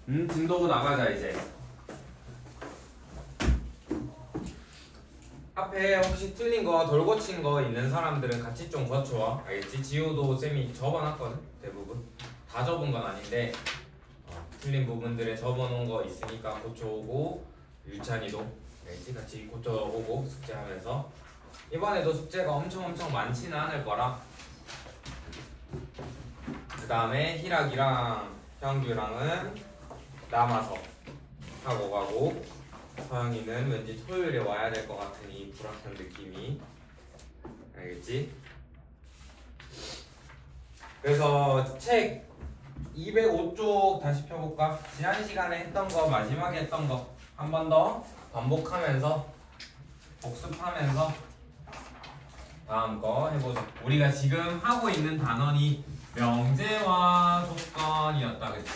진도 나가자 이제. 앞에 혹시 틀린 거, 돌 고친 거 있는 사람들은 같이 좀 거쳐와. 알겠지? 지호도 쌤이 접어놨거든. 대부분 다 접은 건 아닌데 틀린 부분들에 접어놓은 거 있으니까 고쳐오고, 유찬이도 알겠지? 같이 고쳐오고 숙제하면서. 이번에도 숙제가 엄청 많지는 않을 거라. 그 다음에 희락이랑 형규랑은 남아서 하고 가고, 서영이는 왠지 토요일에 와야 될 것 같으니 불확한 느낌이. 알겠지? 그래서 책 205쪽 다시 펴볼까? 지난 시간에 했던 거, 마지막에 했던 거 한 번 더 반복하면서 복습하면서 다음 거 해보자. 우리가 지금 하고 있는 단원이 명제와 조건이었다, 그치?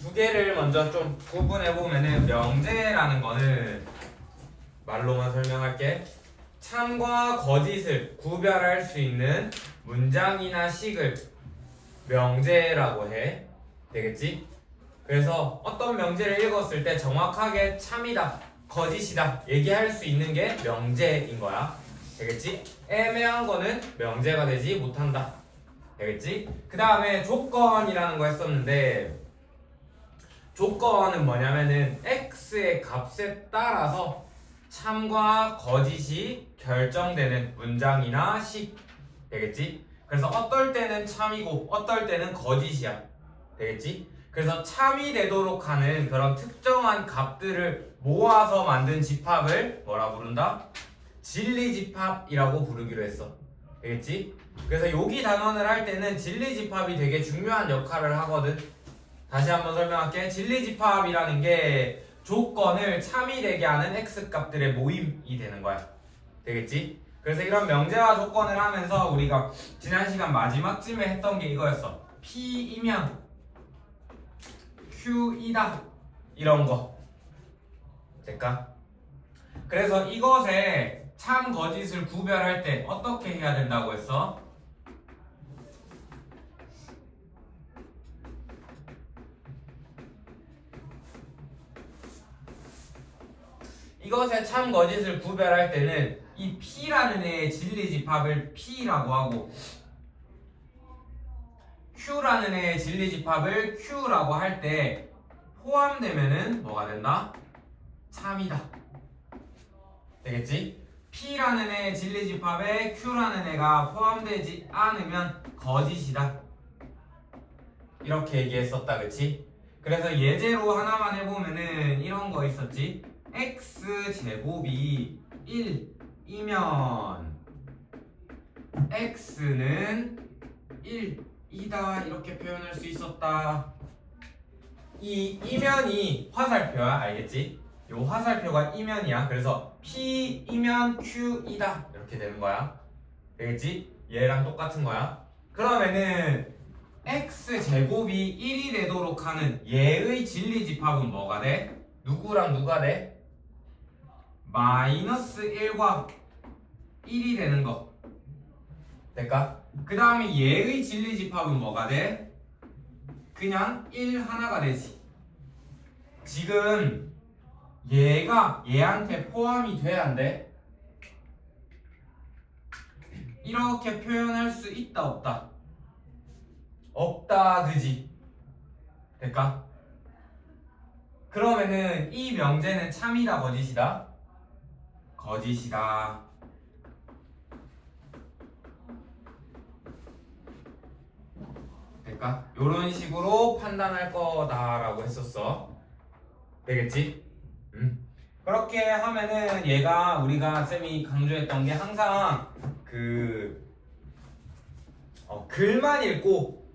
두 개를 먼저 좀 구분해보면은, 명제라는 거는 말로만 설명할게. 참과 거짓을 구별할 수 있는 문장이나 식을 명제라고 해. 되겠지? 그래서 어떤 명제를 읽었을 때 정확하게 참이다, 거짓이다 얘기할 수 있는 게 명제인 거야. 되겠지? 애매한 거는 명제가 되지 못한다. 되겠지? 그 다음에 조건이라는 거 했었는데, 조건은 뭐냐면은 x의 값에 따라서 참과 거짓이 결정되는 문장이나 식. 되겠지? 그래서 어떨 때는 참이고 어떨 때는 거짓이야. 되겠지? 그래서 참이 되도록 하는 그런 특정한 값들을 모아서 만든 집합을 뭐라 부른다? 진리집합이라고 부르기로 했어. 되겠지? 그래서 여기 단원을 할 때는 진리집합이 되게 중요한 역할을 하거든. 다시 한번 설명할게. 진리집합이라는 게 조건을 참이 되게 하는 x값들의 모임이 되는 거야. 되겠지? 그래서 이런 명제와 조건을 하면서 우리가 지난 시간 마지막쯤에 했던 게 이거였어. P이면 Q이다, 이런 거. 될까? 그래서 이것에 참 거짓을 구별할 때 어떻게 해야 된다고 했어? 이것의 참 거짓을 구별할 때는 이 P라는 애의 진리집합을 P라고 하고, Q라는 애의 진리집합을 Q라고 할 때 포함되면은 뭐가 된다? 참이다. 되겠지? P라는 애의 진리집합에 Q라는 애가 포함되지 않으면 거짓이다. 이렇게 얘기했었다, 그치? 그래서 예제로 하나만 해보면은 이런 거 있었지? x제곱이 1이면 x는 1이다, 이렇게 표현할 수 있었다. 이 이면이 화살표야, 알겠지? 요 화살표가 이면이야. 그래서 P이면 Q이다, 이렇게 되는 거야. 되겠지? 얘랑 똑같은 거야. 그러면은 x제곱이 1이 되도록 하는 얘의 진리집합은 뭐가 돼? 누구랑 누가 돼? 마이너스 1과 1이 되는 거. 될까? 그 다음에 얘의 진리집합은 뭐가 돼? 그냥 1 하나가 되지. 지금 얘가 얘한테 포함이 돼야 안 돼? 이렇게 표현할 수 있다, 없다? 없다, 그지? 될까? 그러면은 이 명제는 참이다, 거짓이다? 거짓이다. 될까? 요런 식으로 판단할 거다라고 했었어. 되겠지? 그렇게 하면은 얘가 우리가 쌤이 강조했던 게 항상 글만 읽고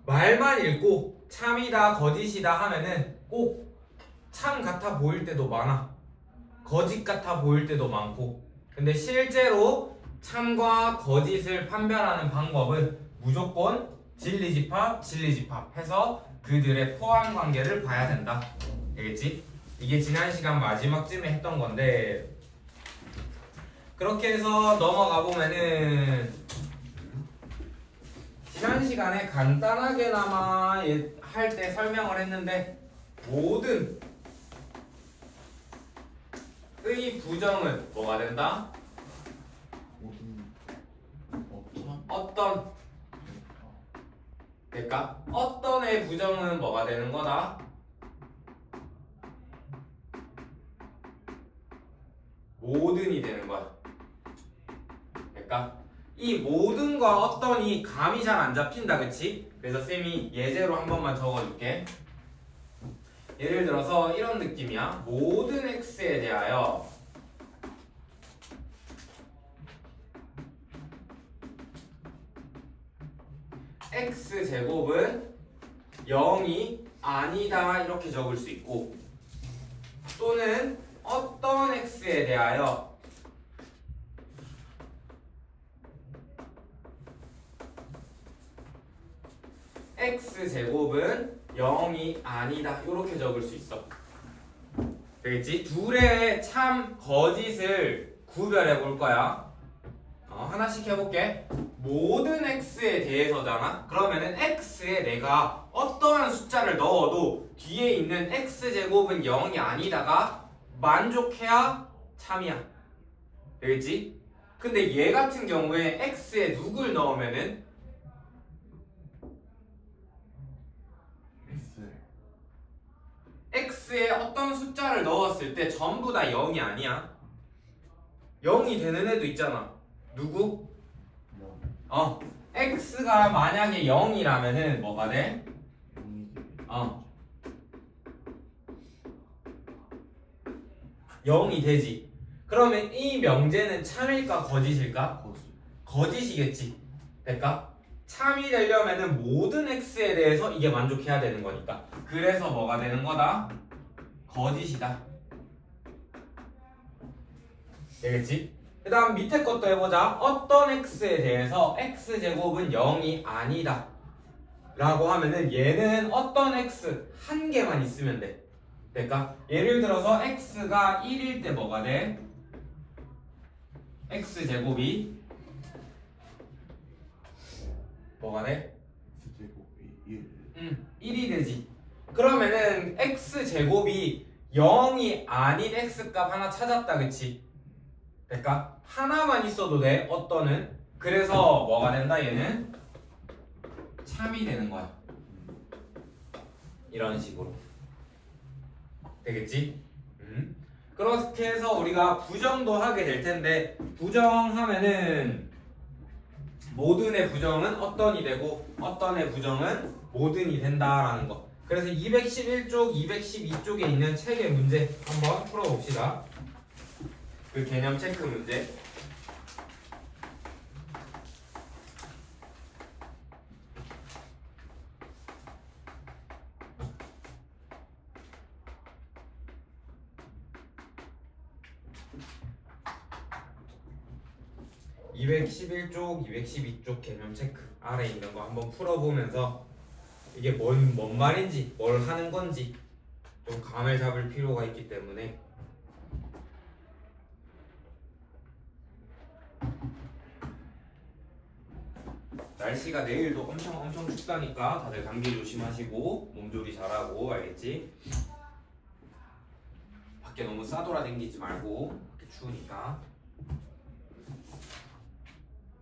말만 읽고 참이다, 거짓이다 하면은 꼭 참 같아 보일 때도 많아, 거짓 같아 보일 때도 많고. 근데 실제로 참과 거짓을 판별하는 방법은 무조건 진리집합, 진리집합 해서 그들의 포함 관계를 봐야 된다. 알겠지? 이게 지난 시간 마지막쯤에 했던 건데, 그렇게 해서 넘어가 보면은 지난 시간에 간단하게나마 할 때 설명을 했는데 모든 의 부정은 뭐가 된다? 모든 어떤 그러니까 어떤의 부정은 뭐가 되는 거다? 모든이 되는 거야. 그러니까 이 모든과 어떤이 감이 잘 안 잡힌다, 그치? 그래서 쌤이 예제로 한 번만 적어줄게. 예를 들어서 이런 느낌이야. 모든 x에 대하여 x제곱은 0이 아니다 이렇게 적을 수 있고, 또는 어떤 x에 대하여 x제곱은 0이 아니다 이렇게 적을 수 있어. 되겠지? 둘의 참 거짓을 구별해 볼 거야. 하나씩 해볼게. 모든 x에 대해서잖아. 그러면은 x에 내가 어떠한 숫자를 넣어도 뒤에 있는 x제곱은 0이 아니다가 만족해야 참이야. 되겠지? 근데 얘 같은 경우에 x에 누굴 넣으면은 x에 어떤 숫자를 넣었을 때 전부 다 0이 아니야. 0이 되는 애도 있잖아. 누구? x가 만약에 0이라면은 뭐가 돼? 0이 되지. 그러면 이 명제는 참일까 거짓일까? 거짓이겠지. 될까? 참이 되려면은 모든 x에 대해서 이게 만족해야 되는 거니까. 그래서 뭐가 되는 거다? 거짓이다. 되겠지? 그 다음 밑에 것도 해보자. 어떤 x에 대해서 x제곱은 0이 아니다 라고 하면은 얘는 어떤 x 한 개만 있으면 돼. 될까? 예를 들어서 x가 1일 때 뭐가 돼? x제곱이 뭐가 돼? x제곱이 1이 되지. 그러면은 x제곱이 0이 아닌 x값 하나 찾았다, 그치? 그러니까 하나만 있어도 돼. 어떤은. 그래서 뭐가 된다, 얘는? 참이 되는 거야. 이런 식으로 되겠지? 그렇게 해서 우리가 부정도 하게 될 텐데, 부정하면은 모든의 부정은 어떤이 되고 어떤의 부정은 모든이 된다라는 거. 그래서 211쪽, 212쪽에 있는 책의 문제 한번 풀어봅시다. 그 개념 체크 문제. (211쪽) (212쪽) 개념 체크 아래 있는 거 한번 풀어보면서 이게 뭔 말인지 뭘 하는 건지 좀 감을 잡을 필요가 있기 때문에 날씨가 내일도 엄청 춥다니까 다들 감기 조심하시고 몸조리 잘하고, 알겠지? 밖에 너무 싸돌아다니지 말고, 밖에 추우니까.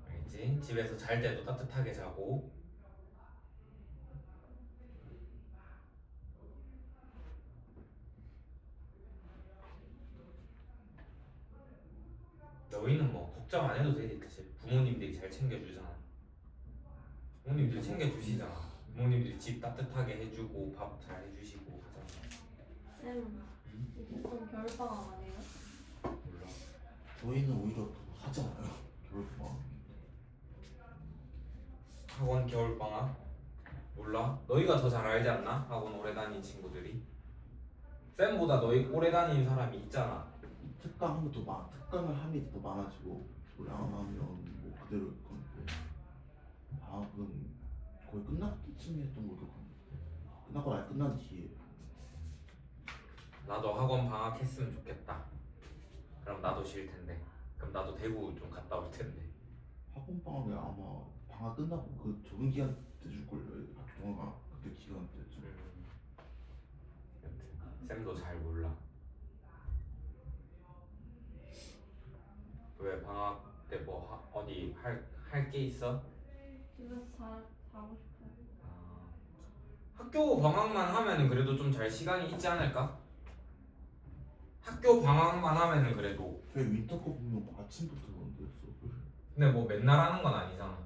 알겠지? 집에서 잘 때도 따뜻하게 자고. 너희는 뭐 걱정 안 해도 되지. 사실 부모님들이 잘 챙겨주잖아. 부모님들이 챙겨주시잖아. 부모님들이 집 따뜻하게 해주고 밥 잘 해주시고 하잖아. 쌤, 이제 좀 겨울방학 안 해요? 몰라. 저희는 오히려 더 하잖아요. 겨울방학. 학원 겨울방학? 몰라? 너희가 더 잘 알지 않나? 학원 오래 다닌 친구들이. 쌤보다 너희 오래 다닌 사람이 있잖아. 특강도 특강을 하면 더 많아지고 원래 안 하면 뭐 그대로일 건데 방학은 거의 끝날 때쯤에 했던 걸로 같은데 끝나고 아예 끝난 뒤에. 나도 학원 방학했으면 좋겠다. 그럼 나도 쉴 텐데. 그럼 나도 대구 좀 갔다 올 텐데. 학원 방학에 아마 방학 끝나고 그 적응 기간 때 줄걸요. 동아가 그때 기간 때쯤. 여튼 쌤도 잘 몰라. 왜 방학 때 뭐 어디 할 게 있어? 집에서 자고 싶어요. 아, 학교 방학만 하면은 그래도 좀 잘 시간이 있지 않을까? 학교 방학만 하면은 그래도. 저희 윈터컵 보면 아침부터 그런데 수업을. 근데 뭐 맨날 하는 건 아니잖아.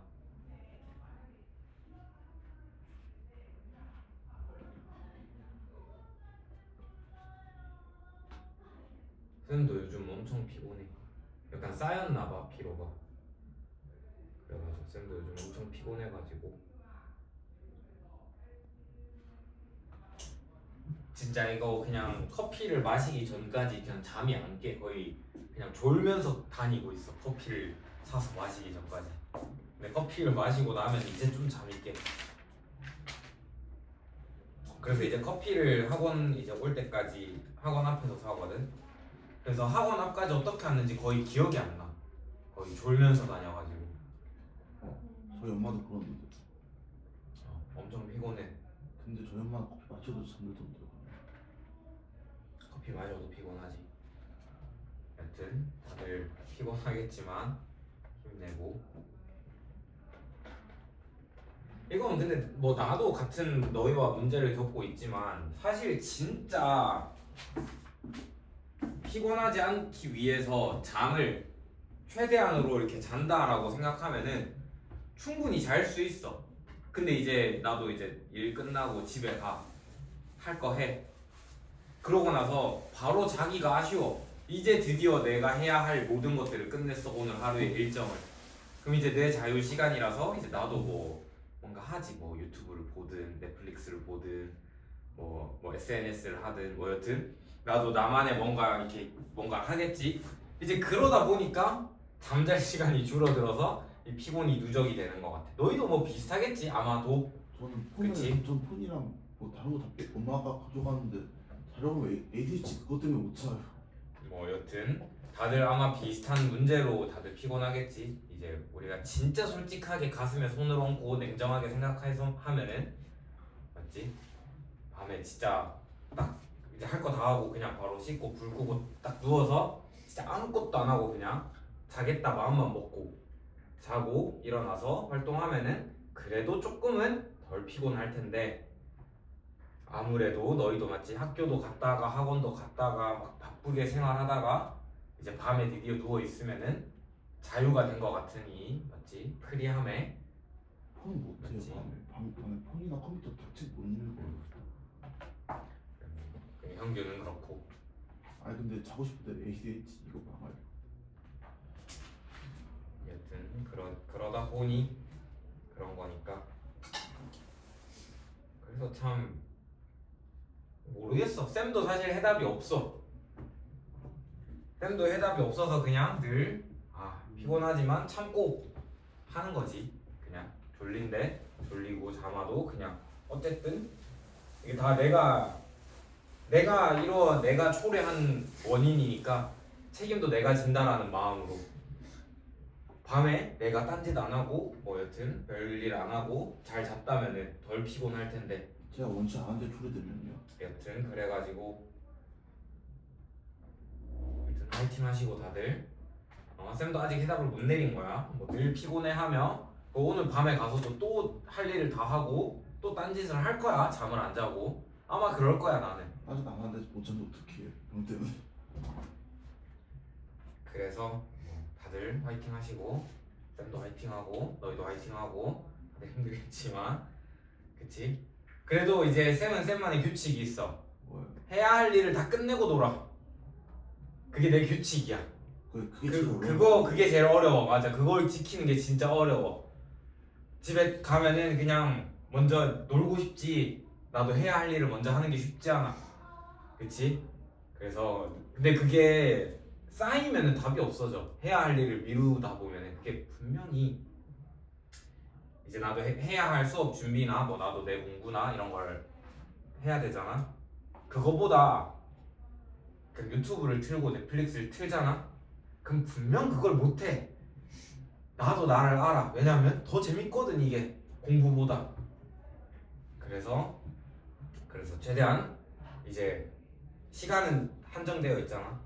쌤도 요즘 엄청 피곤해. 약간 쌓였나 봐 피로가. 그래가지고 쌤도 요즘 엄청 피곤해가지고 진짜 이거 그냥 커피를 마시기 전까지 그냥 잠이 안 깨. 거의 그냥 졸면서 다니고 있어. 커피를 사서 마시기 전까지. 근데 커피를 마시고 나면 이제 좀 잠이 깨. 그래서 이제 커피를 학원 이제 올 때까지 학원 앞에서 사거든. 그래서 학원 앞까지 어떻게 왔는지 거의 기억이 안 나. 거의 졸면서 다녀가지고 저희 엄마도 그러는데. 엄청 피곤해. 근데 저희 엄마는 커피 마셔도 잠들던데요. 커피 마셔도 피곤하지. 여튼 다들 피곤하겠지만 힘내고. 이건 근데 뭐 나도 같은 너희와 문제를 겪고 있지만 사실 진짜 피곤하지 않기 위해서 잠을 최대한으로 이렇게 잔다라고 생각하면은 충분히 잘 수 있어. 근데 이제 나도 이제 일 끝나고 집에 가. 할 거 해. 그러고 나서 바로 자기가 아쉬워. 이제 드디어 내가 해야 할 모든 것들을 끝냈어. 오늘 하루의 일정을. 그럼 이제 내 자유 시간이라서 이제 나도 뭐 뭔가 하지. 뭐 유튜브를 보든 넷플릭스를 보든 뭐 SNS를 하든 뭐 여튼 나도 나만의 뭔가 하겠지. 이제 그러다 보니까 잠잘 시간이 줄어들어서 이 피곤이 누적이 되는 것 같아. 너희도 뭐 비슷하겠지 아마도. 저는 그치? 전 폰이랑 뭐 다른 거 다 엄마가 가져가는데 자려고 ADHD 그것 때문에 못 자요. 뭐 여튼 다들 아마 비슷한 문제로 다들 피곤하겠지. 이제 우리가 진짜 솔직하게 가슴에 손을 얹고 냉정하게 생각해서 하면은 맞지? 밤에 진짜 딱 이제 할 거 다 하고 그냥 바로 씻고 불 끄고 딱 누워서 진짜 아무것도 안 하고 그냥 자겠다 마음만 먹고 자고 일어나서 활동하면은 그래도 조금은 덜 피곤할 텐데 아무래도 너희도 맞지? 학교도 갔다가 학원도 갔다가 막 바쁘게 생활하다가 이제 밤에 드디어 누워 있으면은 자유가 된 것 같으니 맞지? 프리함에. 폰 못해요. 맞지? 밤에 폰이나 컴퓨터 자체 못 읽어요. 형규는 그렇고. 아니 근데 자고 싶을 때 ADHD 이거 망할. 여튼 그러다 보니 그런 거니까. 그래서 참 모르겠어. 쌤도 사실 해답이 없어. 쌤도 해답이 없어서 그냥 늘 피곤하지만 참고 하는 거지. 그냥 졸린데 졸리고 잠아도 그냥 어쨌든 이게 다 내가 초래한 원인이니까 책임도 내가 진다라는 마음으로 밤에 내가 딴짓 안 하고 뭐 여튼 별일 안 하고 잘 잤다면은 덜 피곤할 텐데. 제가 원치 않은데 초래되면요. 여튼 그래가지고 여튼 화이팅 하시고 다들. 쌤도 아직 해답을 못 내린 거야. 뭐 늘 피곤해하며 뭐 오늘 밤에 가서도 또 할 일을 다 하고 또 딴짓을 할 거야. 잠을 안 자고 아마 그럴 거야 나는. 아직 안 하는데 못 자면 어떡해. 형 때문에. 그래서 다들 화이팅 하시고 쌤도 화이팅 하고 너희도 화이팅 하고 다들 힘들겠지만 그치? 그래도 이제 쌤은 쌤만의 규칙이 있어. 뭐야? 해야 할 일을 다 끝내고 놀아. 그게 내 규칙이야. 그게 제일 어려워. 그게 제일 어려워. 맞아. 그걸 지키는 게 진짜 어려워. 집에 가면은 그냥 먼저 놀고 싶지. 나도 해야 할 일을 먼저 하는 게 쉽지 않아. 그치? 그래서 근데 그게 쌓이면은 답이 없어져. 해야 할 일을 미루다 보면은 그게 분명히 이제 나도 해야 할 수업 준비나 뭐 나도 내 공부나 이런 걸 해야 되잖아. 그거보다 그 유튜브를 틀고 넷플릭스를 틀잖아. 그럼 분명 그걸 못해. 나도 나를 알아. 왜냐면 더 재밌거든 이게 공부보다. 그래서 최대한 이제 시간은 한정되어 있잖아.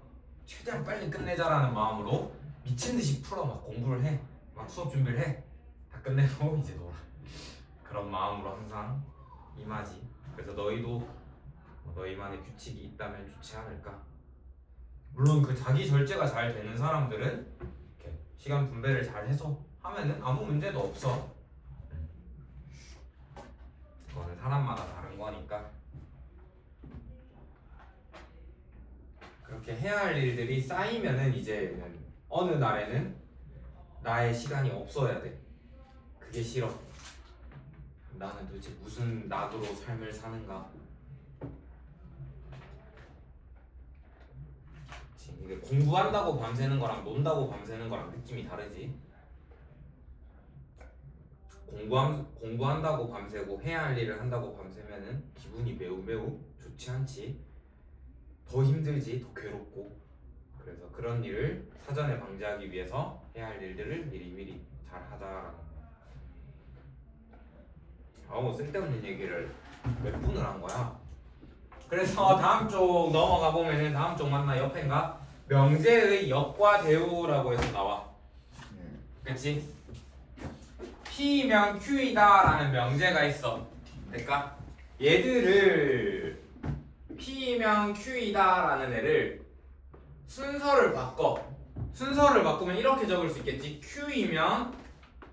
최대한 빨리 끝내자라는 마음으로 미친 듯이 풀어 막 공부를 해. 막 수업 준비를 해. 다 끝내고 이제 놀아. 그런 마음으로 항상 임하지. 그래서 너희도 너희만의 규칙이 있다면 좋지 않을까. 물론 그 자기 절제가 잘 되는 사람들은 이렇게 시간 분배를 잘 해서 하면은 아무 문제도 없어. 그거는 사람마다 다른 거니까. 그렇게 해야 할 일들이 쌓이면은 이제는 어느 날에는 나의 시간이 없어야 돼. 그게 싫어. 나는 도대체 무슨 낙으로 삶을 사는가. 이게 공부한다고 밤새는 거랑 논다고 밤새는 거랑 느낌이 다르지. 공부한다고 밤새고 해야 할 일을 한다고 밤새면은 기분이 매우 좋지 않지. 더 힘들지, 더 괴롭고. 그래서 그런 일을 사전에 방지하기 위해서 해야 할 일들을 미리 잘 하자라는. 쓸데없는 얘기를 몇 분을 한 거야. 그래서 다음 쪽 넘어가 보면은 다음 쪽 맞나 옆인가? 명제의 역과 대우라고 해서 나와. 그치? P면 Q이다 라는 명제가 있어. 그러니까 얘들을 P면 Q이다 라는 애를 순서를 바꿔. 순서를 바꾸면 이렇게 적을 수 있겠지. Q이면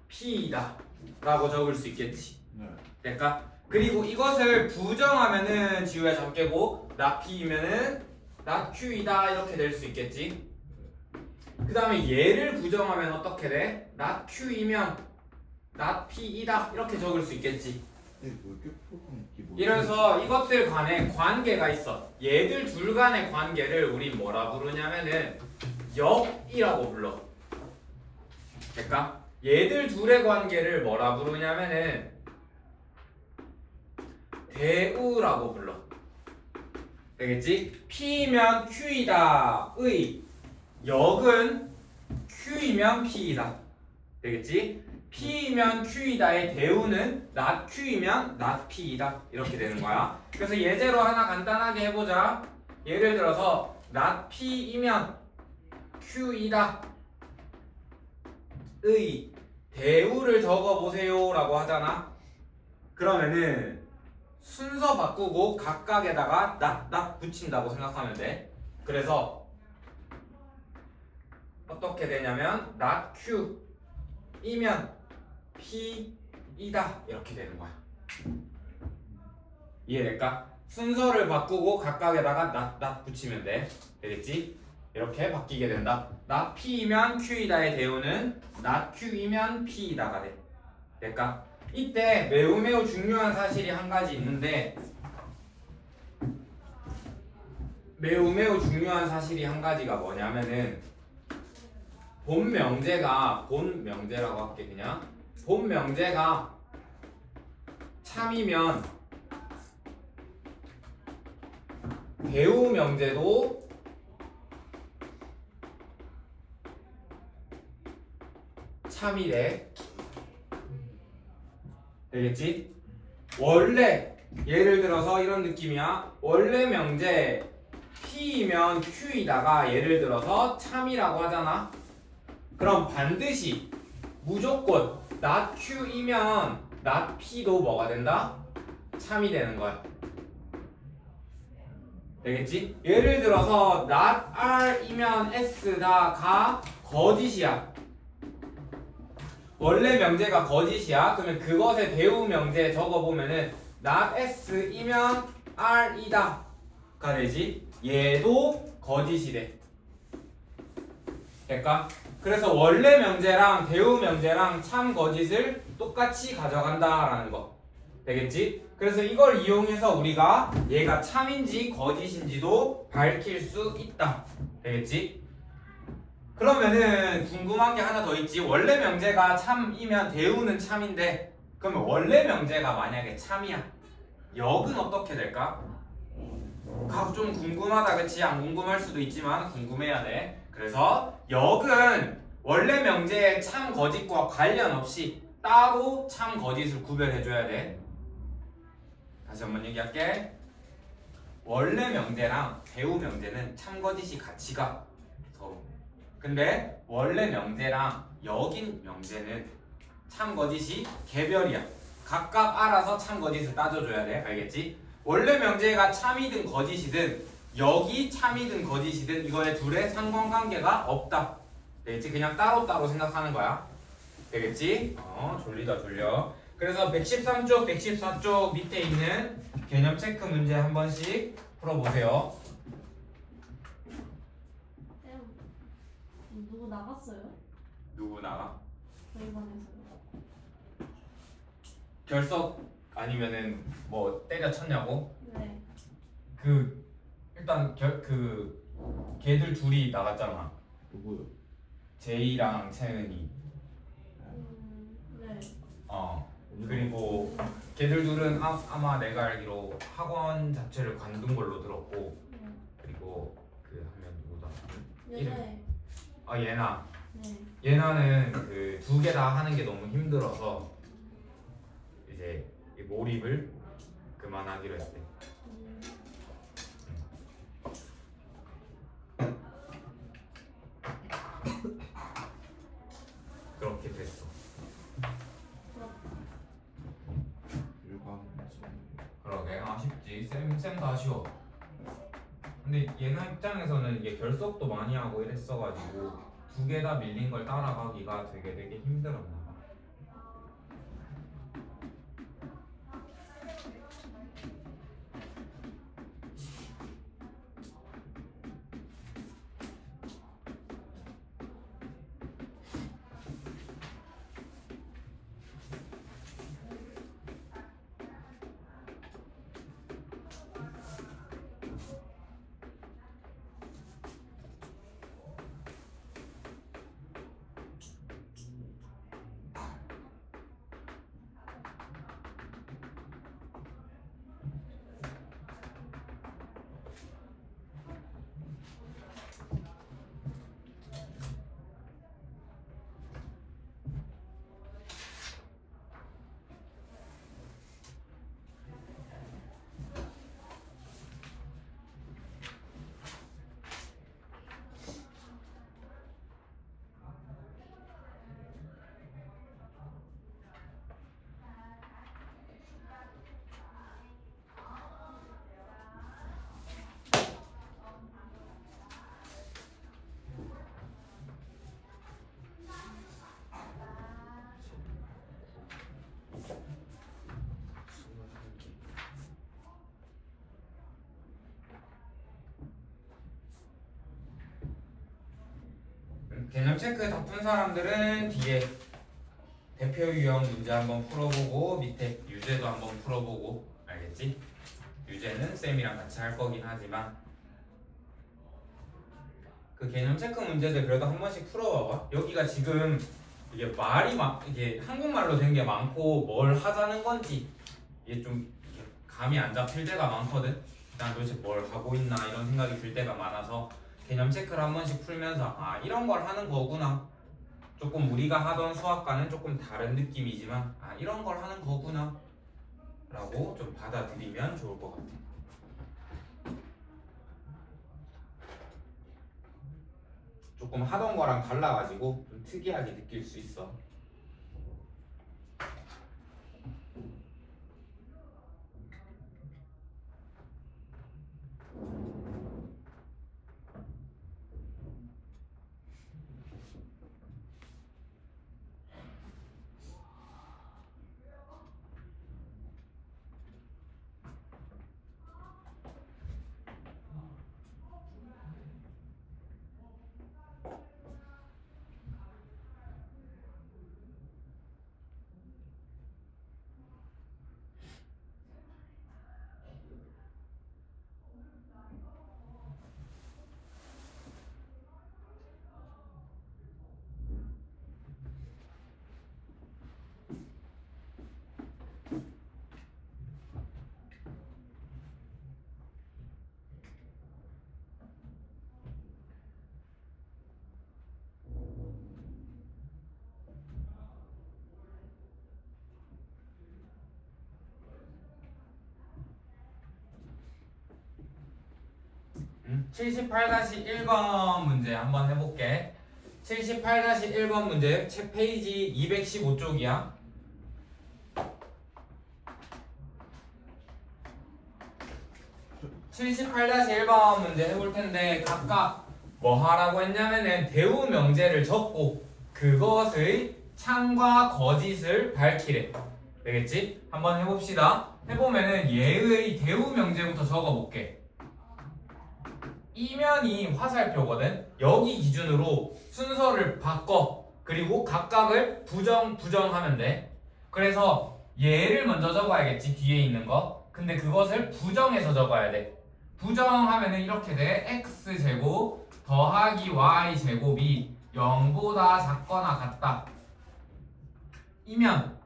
P이다 라고 적을 수 있겠지. 그러니까 그리고 이것을 부정하면은 지우야 잡개고 not P이면은 not Q이다 이렇게 될 수 있겠지. 그 다음에 얘를 부정하면 어떻게 돼? not Q이면 not P이다 이렇게 적을 수 있겠지. 이래서 이것들 간에 관계가 있어. 얘들 둘 간의 관계를 우리 뭐라 부르냐면은 역이라고 불러. 그러니까 얘들 둘의 관계를 뭐라 부르냐면은 대우라고 불러. 되겠지? P면 Q이다 의 역은 Q이면 P이다. 되겠지? P이면 Q이다의 대우는 not Q이면 not P이다. 이렇게 되는 거야. 그래서 예제로 하나 간단하게 해보자. 예를 들어서 not P이면 Q이다 의 대우를 적어보세요 라고 하잖아. 그러면은 순서 바꾸고 각각에다가 not 붙인다고 생각하면 돼. 그래서 어떻게 되냐면 not Q이면 P이다 이렇게 되는 거야. 이해될까? 순서를 바꾸고 각각에다가 not 붙이면 돼. 되겠지? 이렇게 바뀌게 된다. not P이면 Q이다의 대우는 not Q이면 P이다가 돼. 될까? 이때 매우 중요한 사실이 한 가지 있는데 매우 중요한 사실이 한 가지가 뭐냐면은 본 명제라고 할게. 그냥 본 명제가 참이면 대우 명제도 참이래. 되겠지? 원래 예를 들어서 이런 느낌이야. 원래 명제 P이면 Q이다가 예를 들어서 참이라고 하잖아. 그럼 반드시 무조건 not Q이면 not P도 뭐가 된다? 참이 되는 거야. 되겠지? 예를 들어서 not R이면 S다가 거짓이야. 원래 명제가 거짓이야. 그러면 그것의 대우 명제 적어보면은 not S이면 R이다 가 되지. 얘도 거짓이 돼. 될까? 그래서 원래 명제랑 대우 명제랑 참 거짓을 똑같이 가져간다라는 거. 되겠지? 그래서 이걸 이용해서 우리가 얘가 참인지 거짓인지도 밝힐 수 있다. 되겠지? 그러면은 궁금한 게 하나 더 있지. 원래 명제가 참이면 대우는 참인데 그러면 원래 명제가 만약에 참이야. 역은 어떻게 될까? 좀 궁금하다 그치? 안 궁금할 수도 있지만 궁금해야 돼. 그래서 역은 원래 명제의 참 거짓과 관련 없이 따로 참 거짓을 구별해줘야 돼. 다시 한번 얘기할게. 원래 명제랑 배우 명제는 참 거짓이 같이 가 서로. 근데 원래 명제랑 여긴 명제는 참 거짓이 개별이야. 각각 알아서 참 거짓을 따져줘야 돼. 알겠지? 원래 명제가 참이든 거짓이든 여기 참이든 거짓이든 이거의 둘의 상관관계가 없다. 되겠지? 그냥 따로따로 생각하는 거야. 되겠지? 졸리다 졸려. 그래서 113쪽, 114쪽 밑에 있는 개념 체크 문제 한 번씩 풀어보세요. 쌤, 누구 나갔어요? 누구 나가? 저희 반에서요. 결석 아니면은 뭐 때려쳤냐고? 네. 일단 걔들 둘이 나갔잖아. 누구요? 제이랑 채은이. 네. 그리고 걔들 둘은 아마 내가 알기로 학원 자체를 관둔 걸로 들었고, 네. 그리고 그 하면 누구다? 네. 예나. 네. 예나는 그 두 개 다 하는 게 너무 힘들어서 이제 이 몰입을 그만하기로 했대. 그렇게 됐어. 그러게 아쉽지. 쌤도 아쉬워. 근데 예나 입장에서는 이게 결석도 많이 하고 이랬어가지고 두 개 다 밀린 걸 따라가기가 되게 힘들었나 봐. 개념 체크 다 푼 사람들은 뒤에 대표 유형 문제 한번 풀어보고 밑에 유제도 한번 풀어보고. 알겠지? 유제는 쌤이랑 같이 할 거긴 하지만 그 개념 체크 문제들 그래도 한 번씩 풀어봐봐. 여기가 지금 이게 말이 이게 한국말로 된 게 많고 뭘 하자는 건지 이게 좀 이게 감이 안 잡힐 때가 많거든. 난 도대체 뭘 하고 있나 이런 생각이 들 때가 많아서 개념 체크를 한 번씩 풀면서 이런 걸 하는 거구나. 조금 우리가 하던 수학과는 조금 다른 느낌이지만 이런 걸 하는 거구나 라고 좀 받아들이면 좋을 것 같아. 조금 하던 거랑 달라가지고 좀 특이하게 느낄 수 있어. 78-1번 문제 한번 해볼게. 78-1번 문제 책 페이지 215쪽이야. 78-1번 문제 해볼 텐데 각각 뭐 하라고 했냐면은 대우 명제를 적고 그것의 참과 거짓을 밝히래. 되겠지? 한번 해봅시다. 해보면은 얘의 대우 명제부터 적어볼게. 이면이 화살표거든. 여기 기준으로 순서를 바꿔. 그리고 각각을 부정하면 돼. 그래서 얘를 먼저 적어야겠지. 뒤에 있는 거. 근데 그것을 부정해서 적어야 돼. 부정하면은 이렇게 돼. x제곱 더하기 y제곱이 0보다 작거나 같다. 이면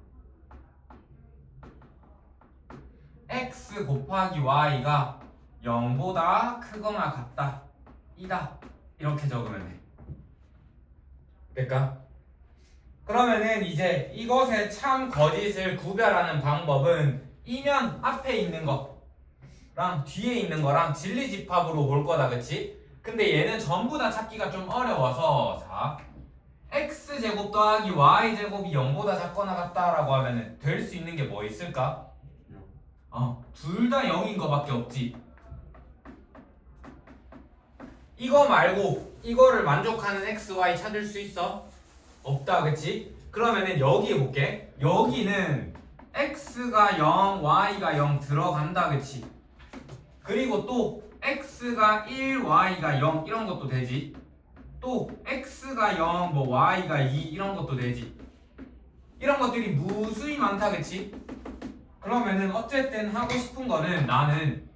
x 곱하기 y가 0보다 크거나 같다. 이다. 이렇게 적으면 돼. 될까? 그러면은 이제 이것의 참 거짓을 구별하는 방법은 이면 앞에 있는 거랑 뒤에 있는 거랑 진리집합으로 볼 거다. 그치? 근데 얘는 전부 다 찾기가 좀 어려워서 자 x제곱 더하기 y제곱이 0보다 작거나 같다라고 하면은 될 수 있는 게 뭐 있을까? 둘 다 0인 거밖에 없지. 이거 말고 이거를 만족하는 x, y 찾을 수 있어? 없다. 그치? 그러면은 여기 볼게. 여기는 x가 0, y가 0 들어간다. 그치? 그리고 또 x가 1, y가 0 이런 것도 되지. 또 x가 0, 뭐 y가 2 이런 것도 되지. 이런 것들이 무수히 많다. 그치? 그러면은 어쨌든 하고 싶은 거는 나는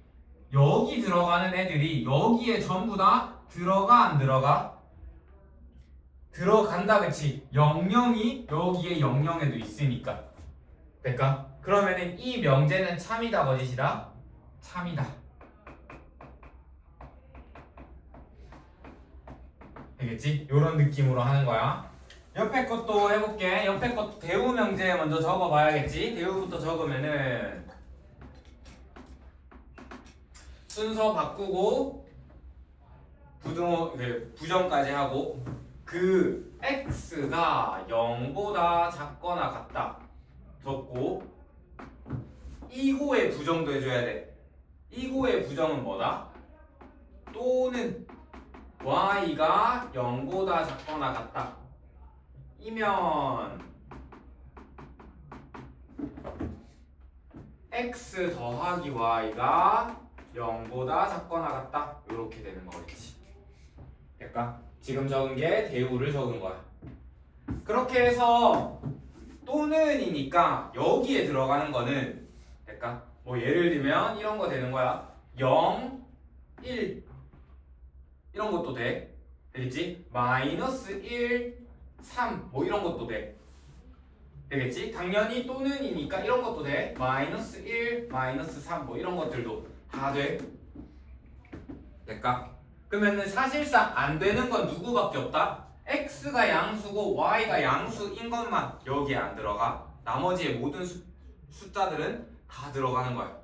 여기 들어가는 애들이 여기에 전부 다 들어가 안 들어가? 들어간다. 그치? 00이 여기에 00에도 있으니까. 될까? 그러면은 이 명제는 참이다 거짓이다? 참이다. 되겠지? 요런 느낌으로 하는 거야. 옆에 것도 해볼게. 옆에 것도 대우 명제 먼저 적어봐야겠지? 대우부터 적으면은 순서 바꾸고 부정까지 하고 그 x가 0보다 작거나 같다 적고 이고의 부정도 해줘야 돼. 이고의 부정은 뭐다? 또는 y가 0보다 작거나 같다. 이면 x 더하기 y가 0보다 작거나 같다. 이렇게 되는 거겠지. 약간 지금 적은 게 대우를 적은 거야. 그렇게 해서 또는이니까 여기에 들어가는 거는 약간 뭐 예를 들면 이런 거 되는 거야. 0, 1 이런 것도 돼. 되겠지? 마이너스 1, 3 뭐 이런 것도 돼. 되겠지? 당연히 또는이니까 이런 것도 돼. 마이너스 1, 마이너스 3 뭐 이런 것들도 다 돼. 될까? 그러면은 사실상 안 되는 건 누구밖에 없다? x가 양수고 y가 양수인 것만 여기에 안 들어가. 나머지의 모든 숫자들은 다 들어가는 거야.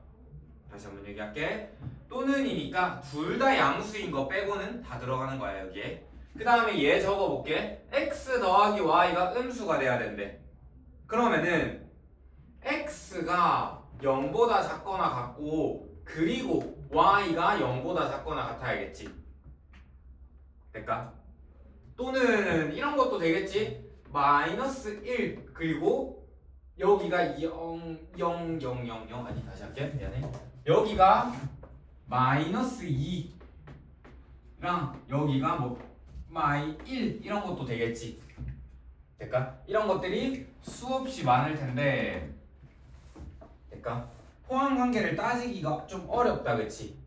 다시 한번 얘기할게. 또는이니까 둘 다 양수인 거 빼고는 다 들어가는 거야 여기에. 그 다음에 얘 적어볼게. x 더하기 y가 음수가 돼야 된대. 그러면은 x가 0보다 작거나 같고 그리고 y가 0보다 작거나 같아야겠지. 될까? 또는 이런 것도 되겠지. 마이너스 1 그리고 여기가 0, 0, 0, 0, 0 아니 다시 할게. 미안해. 여기가 마이너스 2랑 여기가 뭐 마이 1 이런 것도 되겠지. 될까? 이런 것들이 수없이 많을 텐데 될까? 포함 관계를 따지기가 좀 어렵다. 그치?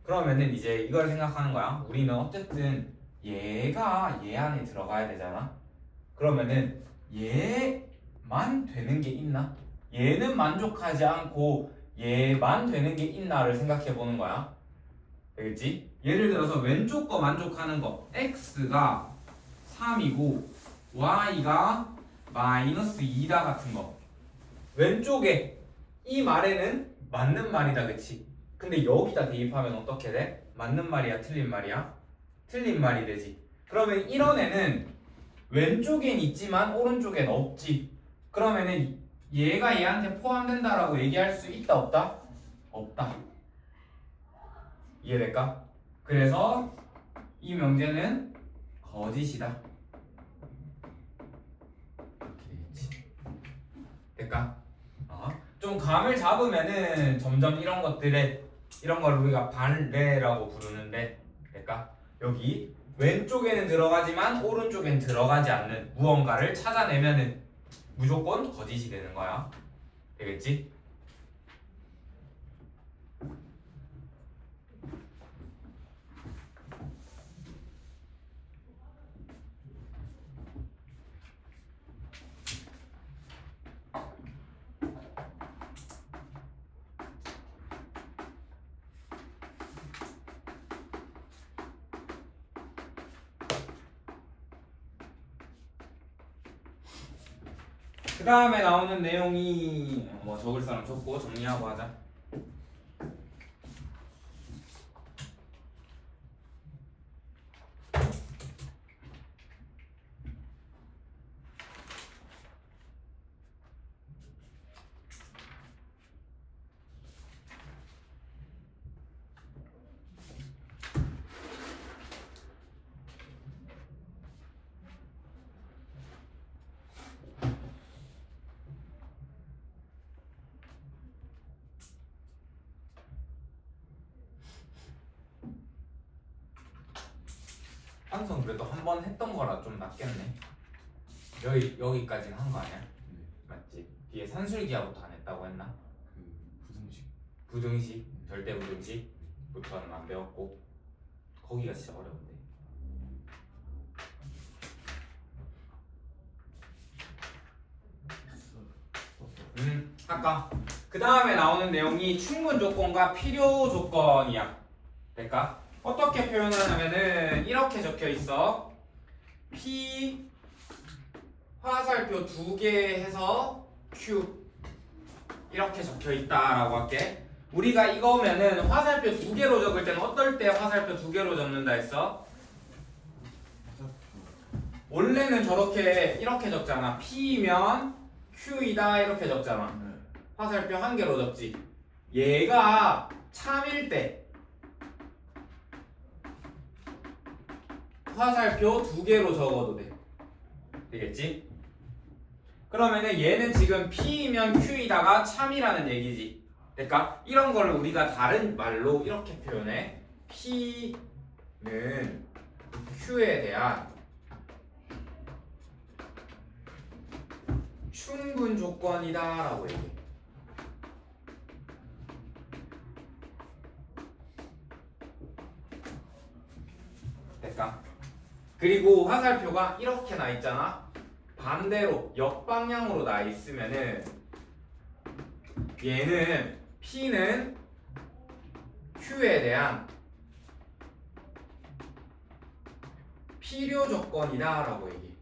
그러면은 이제 이걸 생각하는 거야. 우리는 어쨌든 얘가 얘 안에 들어가야 되잖아. 그러면은 얘만 되는 게 있나? 얘는 만족하지 않고 얘만 되는 게 있나를 생각해 보는 거야. 되겠지? 예를 들어서 왼쪽 거 만족하는 거 x가 3이고 y가 마이너스 2다 같은 거. 왼쪽에 이 말에는 맞는 말이다. 그치? 근데 여기다 대입하면 어떻게 돼? 맞는 말이야 틀린 말이야? 틀린 말이 되지. 그러면 이런 애는 왼쪽엔 있지만 오른쪽엔 없지. 그러면은 얘가 얘한테 포함된다라고 얘기할 수 있다 없다? 없다. 이해될까? 그래서 이 명제는 거짓이다. 이렇게 되겠지. 될까? 좀 감을 잡으면은 점점 이런 걸 우리가 반례라고 부르는데, 될까? 여기 왼쪽에는 들어가지만 오른쪽엔 들어가지 않는 무언가를 찾아내면은 무조건 거짓이 되는 거야. 되겠지? 그 다음에 나오는 내용이 뭐 적을 사람 적고 정리하고 하자. 항상 그래도 한 번 했던 거라 좀 낫겠네. 여기까지는 한 거 아니야? 네. 맞지? 뒤에 산술기하부터 안 했다고 했나? 그 부등식. 부등식, 절대 부등식부터는 안 배웠고 거기가 진짜 어려운데. 할까? 그 다음에 나오는 내용이 충분 조건과 필요 조건이야. 될까? 어떻게 표현하냐면은 이렇게 적혀 있어. P 화살표 2개 해서 Q 이렇게 적혀 있다라고 할게. 우리가 이거면은 화살표 2개로 적을 때는 어떨 때 화살표 2개로 적는다 했어? 원래는 저렇게 이렇게 적잖아. P면 Q이다 이렇게 적잖아. 네. 화살표 1개로 적지. 얘가 참일 때 화살표 2개로 적어도 돼. 되겠지? 그러면은 얘는 지금 P이면 Q이다가 참이라는 얘기지. 그러니까 이런 걸 우리가 다른 말로 이렇게 표현해. P는 Q에 대한 충분 조건이다 라고 얘기해. 됐까? 그리고 화살표가 이렇게 나 있잖아. 반대로 역방향으로 나 있으면은 얘는 P는 Q에 대한 필요 조건이다 라고 얘기해.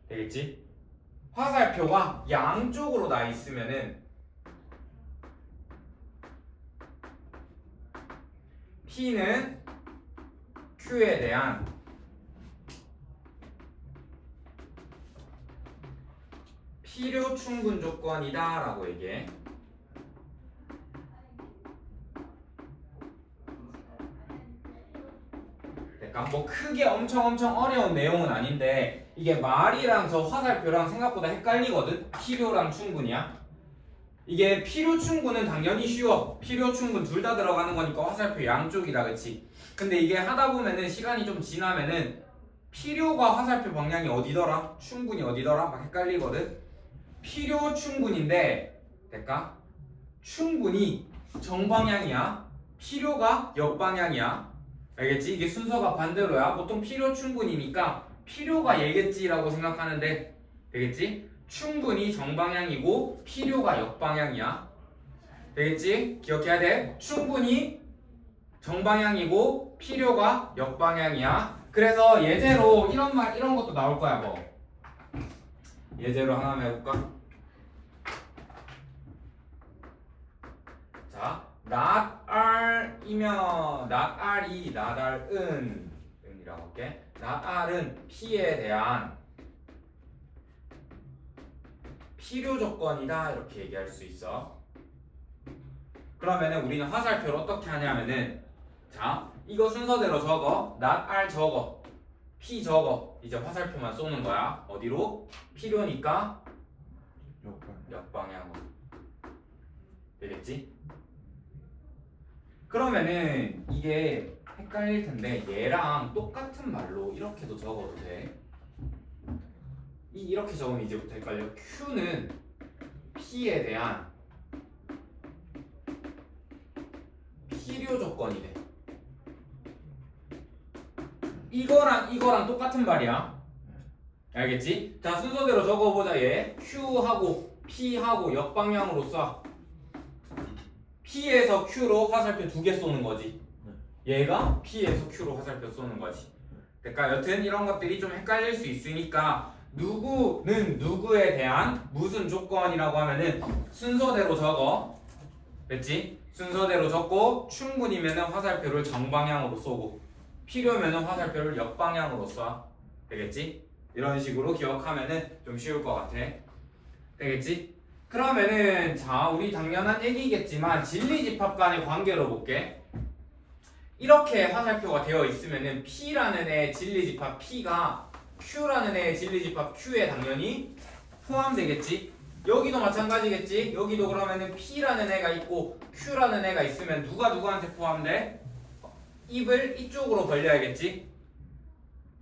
되겠지? 화살표가 양쪽으로 나 있으면은 P는 Q에 대한 필요 충분 조건이다 라고 얘기해. 그러니까 뭐 크게 엄청 어려운 내용은 아닌데 이게 말이랑 저 화살표랑 생각보다 헷갈리거든. 필요랑 충분이야. 이게 필요 충분은 당연히 쉬워. 필요 충분 둘 다 들어가는 거니까 화살표 양쪽이다, 그치? 근데 이게 하다 보면은 시간이 좀 지나면은 필요가 화살표 방향이 어디더라? 충분이 어디더라? 막 헷갈리거든. 필요 충분인데 될까? 충분이 정방향이야. 필요가 역방향이야. 알겠지? 이게 순서가 반대로야. 보통 필요 충분이니까 필요가 얘겠지라고 생각하는데 되겠지? 충분히 정방향이고 필요가 역방향이야. 되겠지? 기억해야 돼. 충분히 정방향이고 필요가 역방향이야. 그래서 예제로 이런 것도 나올 거야. 뭐 예제로 하나 해볼까? not R이면 not R이 not R은 이라고 할게. not R은 P에 대한 필요 조건이다 이렇게 얘기할 수 있어. 그러면은 우리는 화살표를 어떻게 하냐면은 자 이거 순서대로 적어. not R 적어. P 적어. 이제 화살표만 쏘는 거야. 어디로? 필요니까 역방향으로. 되겠지? 그러면은 이게 헷갈릴 텐데 얘랑 똑같은 말로 이렇게도 적어도 돼. 이렇게 적으면 이제부터 헷갈려. Q는 P에 대한 필요 조건이 돼. 이거랑 똑같은 말이야. 알겠지? 자 순서대로 적어보자. 얘 Q하고 P하고 역방향으로 쏴. P에서 Q로 화살표 2개 쏘는 거지. 얘가 P에서 Q로 화살표 쏘는 거지. 그러니까 여튼 이런 것들이 좀 헷갈릴 수 있으니까 누구는 누구에 대한 무슨 조건이라고 하면은 순서대로 적어. 됐지? 순서대로 적고 충분히면은 화살표를 정방향으로 쏘고 필요면은 화살표를 역방향으로 쏴. 되겠지? 이런 식으로 기억하면은 좀 쉬울 것 같아. 되겠지? 그러면은 자 우리 당연한 얘기겠지만 진리집합 간의 관계로 볼게. 이렇게 화살표가 되어 있으면은 P라는 애의 진리집합 P가 Q라는 애의 진리집합 Q에 당연히 포함되겠지. 여기도 마찬가지겠지. 여기도 그러면은 P라는 애가 있고 Q라는 애가 있으면 누가 누구한테 포함돼? 입을 이쪽으로 벌려야겠지.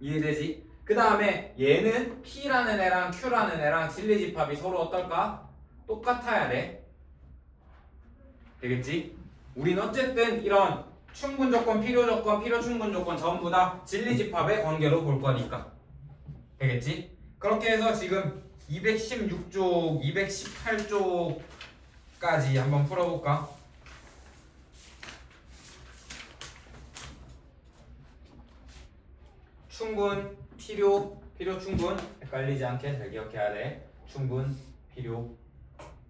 이해되지? 그 다음에 얘는 P라는 애랑 Q라는 애랑 진리집합이 서로 어떨까? 똑같아야 돼. 되겠지? 우린 어쨌든 이런 충분 조건, 필요 조건, 필요 충분 조건 전부 다 진리집합의 관계로 볼 거니까. 되겠지? 그렇게 해서 지금 216쪽, 218쪽까지 한번 풀어볼까? 충분, 필요, 필요 충분 헷갈리지 않게 잘 기억해야 돼. 충분, 필요,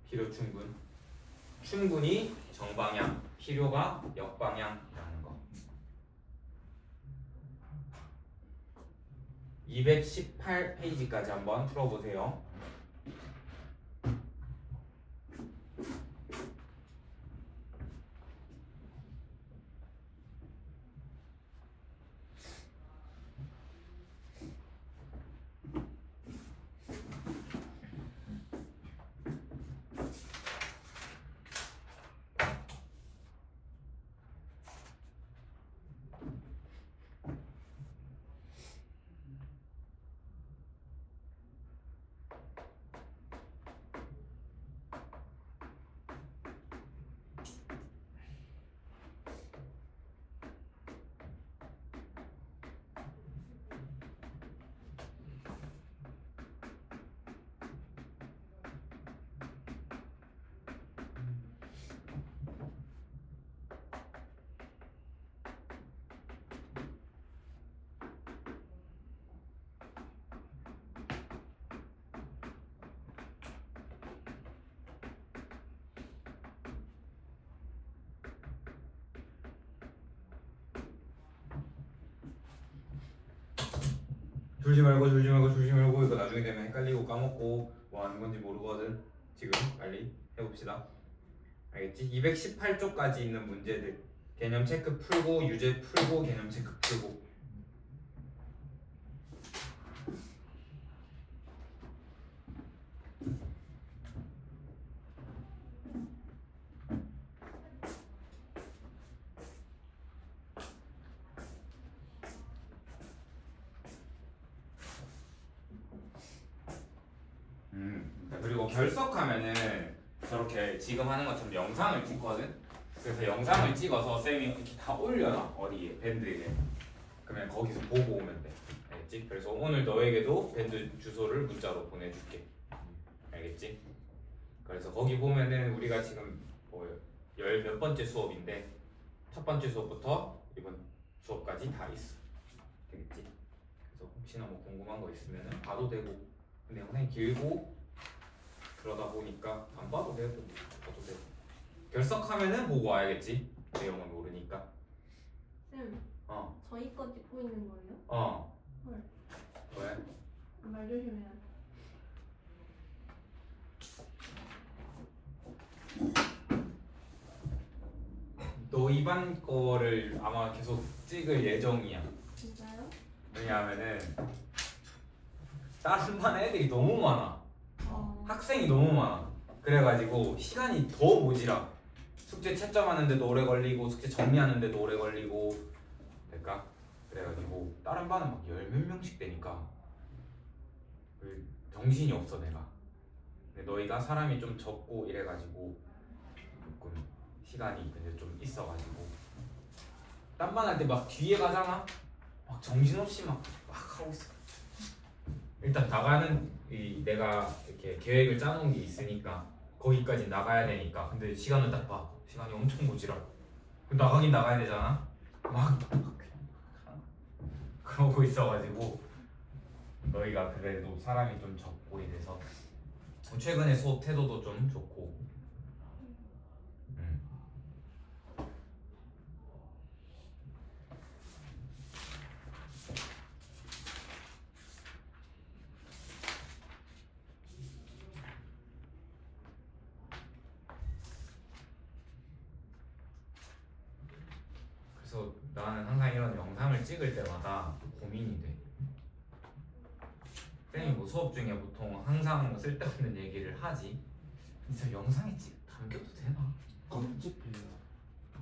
필요 충분. 충분히 정방향, 필요가 역방향이라는 거. 218페이지까지 한번 풀어보세요. 졸지 말고 이거 나중에 되면 헷갈리고 까먹고 뭐 하는 건지 모르거든. 지금 빨리 해봅시다. 알겠지? 218쪽까지 있는 문제들 개념 체크 풀고 유제 풀고 개념 체크 풀고. 그리고 결석하면은 저렇게 지금 하는 것처럼 영상을 찍거든. 그래서 영상을 찍어서 쌤이 이렇게 다 올려놔. 어디에? 밴드에. 그러면 거기서 보고 오면 돼. 알겠지? 그래서 오늘 너에게도 밴드 주소를 문자로 보내줄게. 알겠지? 그래서 거기 보면은 우리가 지금 뭐 열 몇 번째 수업인데 첫 번째 수업부터 이번 수업까지 다 있어. 되겠지? 그래서 혹시나 뭐 궁금한 거 있으면은 봐도 되고. 근데 영상이 길고 그러다 보니까 안 봐도 되고 봐도 되고 결석하면은 보고 와야겠지. 내용을 모르니까. 쌤, 어. 저희 거 찍고 있는 거예요? 어. 헐. 왜? 말 조심해야 돼. 너 이반 거를 아마 계속 찍을 예정이야. 진짜요? 왜냐하면은 다른 반 애들이 너무 많아. 학생이 너무 많아. 그래가지고 시간이 더 모자라. 숙제 채점하는데도 오래 걸리고 숙제 정리하는데도 오래 걸리고 그러니까 그래가지고 다른 반은 막 열 몇 명씩 되니까 정신이 없어 내가. 근데 너희가 사람이 좀 적고 이래가지고 조금 시간이 근데 좀 있어가지고 딴 반 할 때 막 뒤에 가잖아. 막 정신없이 막 하고 있어. 일단 나가는 내가 이렇게 계획을 짜놓은 게 있으니까 거기까지 나가야 되니까. 근데 시간을 딱 봐. 시간이 엄청 모자라. 나가긴 나가야 되잖아. 막 그러고 있어가지고 너희가 그래도 사람이 좀 적고 이래서 최근에 수업 태도도 좀 좋고. 그래서 나는 항상 이런 영상을 찍을 때마다 고민이 돼. 쌤이 뭐 수업 중에 보통 항상 쓸데없는 얘기를 하지. 진짜 영상에 담겨도 되나? 편집해요.